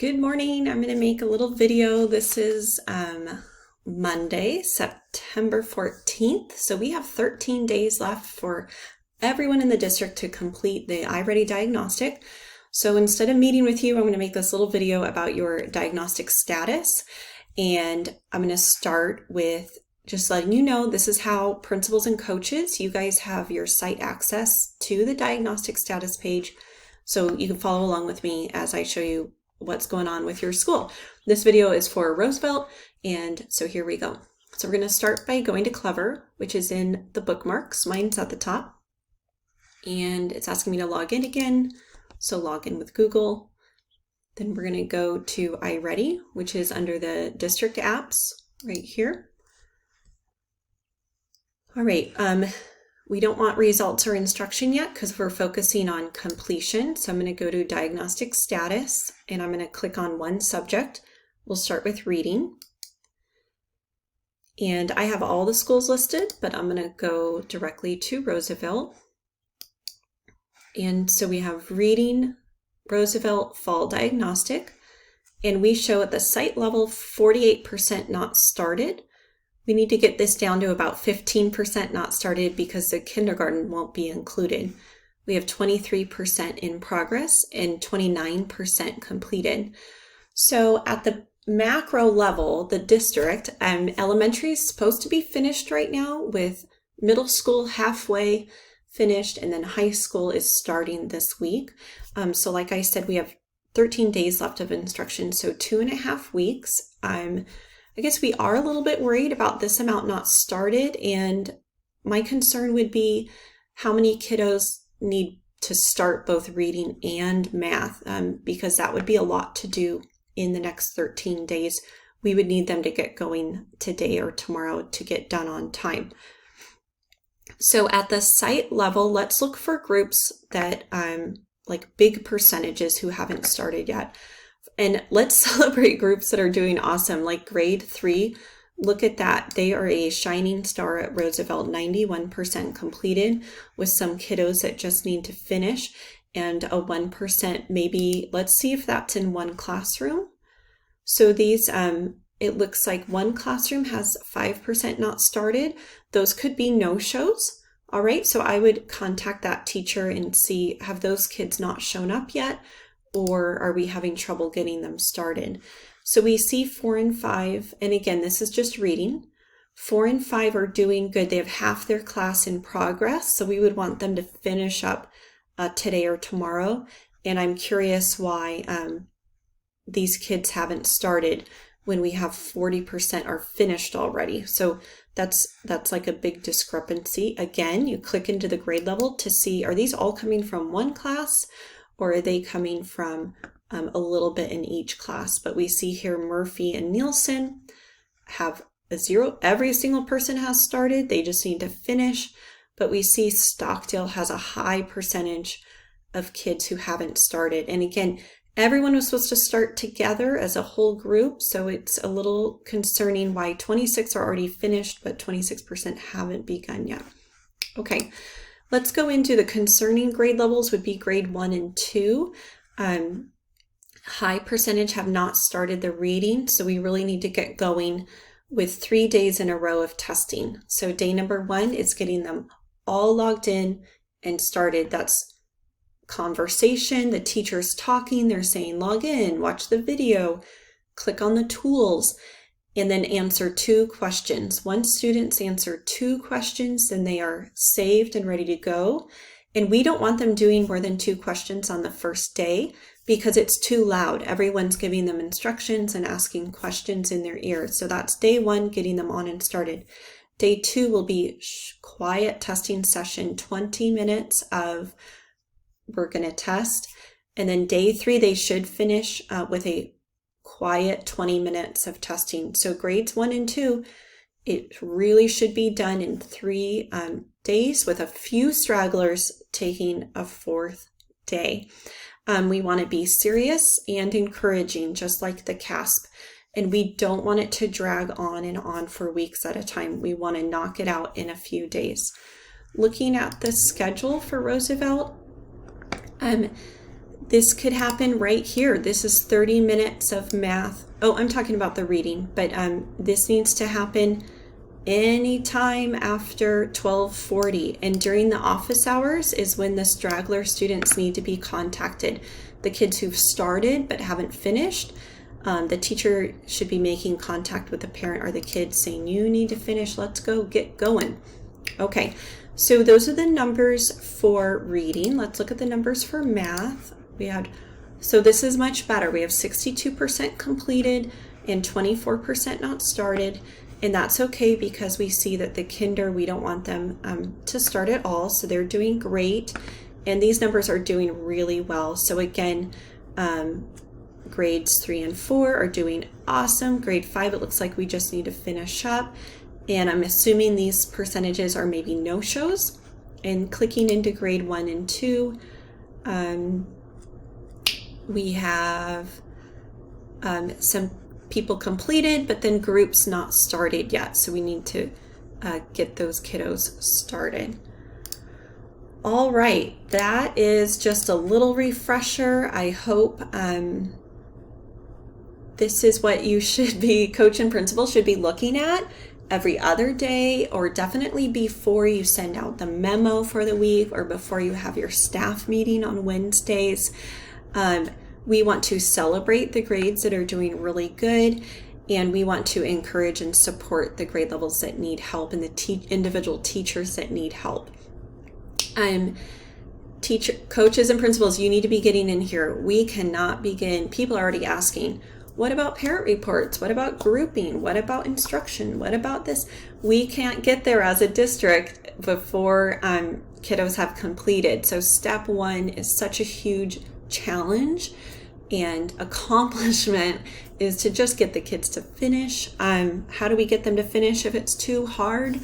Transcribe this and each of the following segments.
Good morning. I'm going to make a little video. This is Monday, September 14th. So we have 13 days left for everyone in the district to complete the iReady diagnostic. So instead of meeting with you, I'm going to make this little video about your diagnostic status. And I'm going to start with just letting you know this is how principals and coaches, you guys have your site access to the diagnostic status page. So you can follow along with me as I show you what's going on with your school. This video is for Roosevelt, and so here we go. So we're going to start by going to Clever, which is in the bookmarks. Mine's at the top, and it's asking me to log in again. So log in with Google. Then we're going to go to iReady, which is under the district apps right here. All right, we don't want results or instruction yet because we're focusing on completion. So I'm going to go to Diagnostic Status and I'm going to click on one subject. We'll start with reading. And I have all the schools listed, but I'm going to go directly to Roosevelt. And so we have reading, Roosevelt Fall Diagnostic, and we show at the site level 48% not started. We need to get this down to about 15% not started because the kindergarten won't be included. We have 23% in progress and 29% completed. So at the macro level, the district, elementary is supposed to be finished right now, with middle school halfway finished, and then high school is starting this week. So like I said, we have 13 days left of instruction, so 2.5 weeks. I guess we are a little bit worried about this amount not started, and my concern would be how many kiddos need to start both reading and math, because that would be a lot to do in the next 13 days. We would need them to get going today or tomorrow to get done on time. So at the site level, let's look for groups that like big percentages who haven't started yet. And let's celebrate groups that are doing awesome, like grade 3. Look at that. They are a shining star at Roosevelt, 91% completed, with some kiddos that just need to finish, and a 1% maybe. Let's see if that's in one classroom. So these, it looks like one classroom has 5% not started. Those could be no-shows. All right, so I would contact that teacher and see, have those kids not shown up yet? Or are we having trouble getting them started? So we see 4 and 5, and again, this is just reading. 4 and 5 are doing good. They have half their class in progress, so we would want them to finish up today or tomorrow. And I'm curious why these kids haven't started when we have 40% are finished already. So that's like a big discrepancy. Again, you click into the grade level to see, are these all coming from one class, or are they coming from a little bit in each class? But we see here Murphy and Nielsen have a 0. Every single person has started. They just need to finish. But we see Stockdale has a high percentage of kids who haven't started. And again, everyone was supposed to start together as a whole group. So it's a little concerning why 26 are already finished, but 26% haven't begun yet. Okay. Let's go into the concerning grade levels. Would be grade 1 and 2. High percentage have not started the reading, so we really need to get going with 3 days in a row of testing. So day number 1 is getting them all logged in and started. That's conversation. The teacher's talking. They're saying log in, watch the video, click on the tools, and then answer 2 questions. Once students answer 2 questions, then they are saved and ready to go. And we don't want them doing more than 2 questions on the first day because it's too loud. Everyone's giving them instructions and asking questions in their ear. So that's day 1, getting them on and started. Day 2 will be quiet testing session, 20 minutes of we're going to test. And then day 3, they should finish with a quiet 20 minutes of testing. So grades 1 and 2, it really should be done in 3 days, with a few stragglers taking a 4th day. We want to be serious and encouraging, just like the CASP, and we don't want it to drag on and on for weeks at a time. We want to knock it out in a few days. Looking at the schedule for Roosevelt, This could happen right here. This is 30 minutes of math. Oh, I'm talking about the reading, but this needs to happen anytime after 12:40, and during the office hours is when the straggler students need to be contacted. The kids who've started but haven't finished, the teacher should be making contact with the parent or the kid saying, you need to finish, let's go, get going. Okay, so those are the numbers for reading. Let's look at the numbers for math. So this is much better. We have 62% completed and 24% not started. And that's okay because we see that the kinder, we don't want them to start at all. So they're doing great. And these numbers are doing really well. So again, grades 3 and 4 are doing awesome. Grade 5, it looks like we just need to finish up. And I'm assuming these percentages are maybe no-shows. And clicking into grade 1 and 2, we have some people completed, but then groups not started yet. So we need to get those kiddos started. All right, that is just a little refresher. I hope this is what you should be, coach and principal should be looking at every other day, or definitely before you send out the memo for the week or before you have your staff meeting on Wednesdays. We want to celebrate the grades that are doing really good, and we want to encourage and support the grade levels that need help and the individual teachers that need help. Coaches and principals, you need to be getting in here. We cannot begin. People are already asking, what about parent reports? What about grouping? What about instruction? What about this? We can't get there as a district before kiddos have completed. So step 1 is such a huge challenge and accomplishment, is to just get the kids to finish. How do we get them to finish if it's too hard?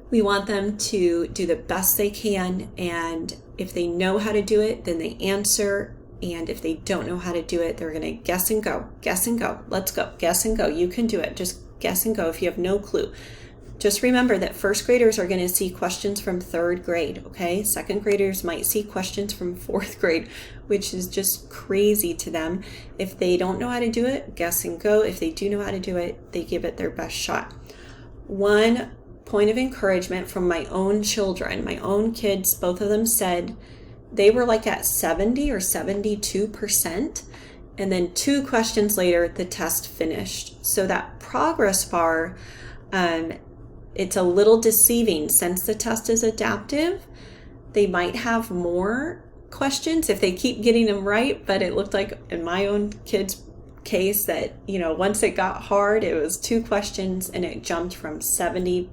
We want them to do the best they can, and if they know how to do it, then they answer, and if they don't know how to do it, they're going to guess and go, let's go, guess and go. You can do it. Just guess and go if you have no clue. Just remember that first graders are going to see questions from 3rd grade, okay? Second graders might see questions from 4th grade, which is just crazy to them. If they don't know how to do it, guess and go. If they do know how to do it, they give it their best shot. One point of encouragement from my own children, my own kids, both of them said they were like at 70 or 72%. And then 2 questions later, the test finished. So that progress bar, it's a little deceiving. Since the test is adaptive, they might have more questions if they keep getting them right. But it looked like in my own kids' case that, once it got hard, it was 2 questions and it jumped from 70%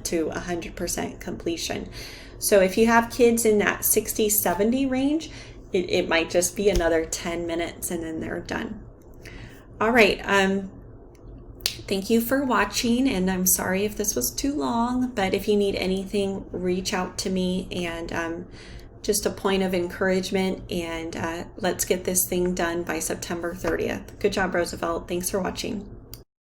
to 100% completion. So if you have kids in that 60-70 range, it might just be another 10 minutes and then they're done. All right. Thank you for watching, and I'm sorry if this was too long, but if you need anything, reach out to me, and just a point of encouragement, and let's get this thing done by September 30th. Good job, Roosevelt. Thanks for watching.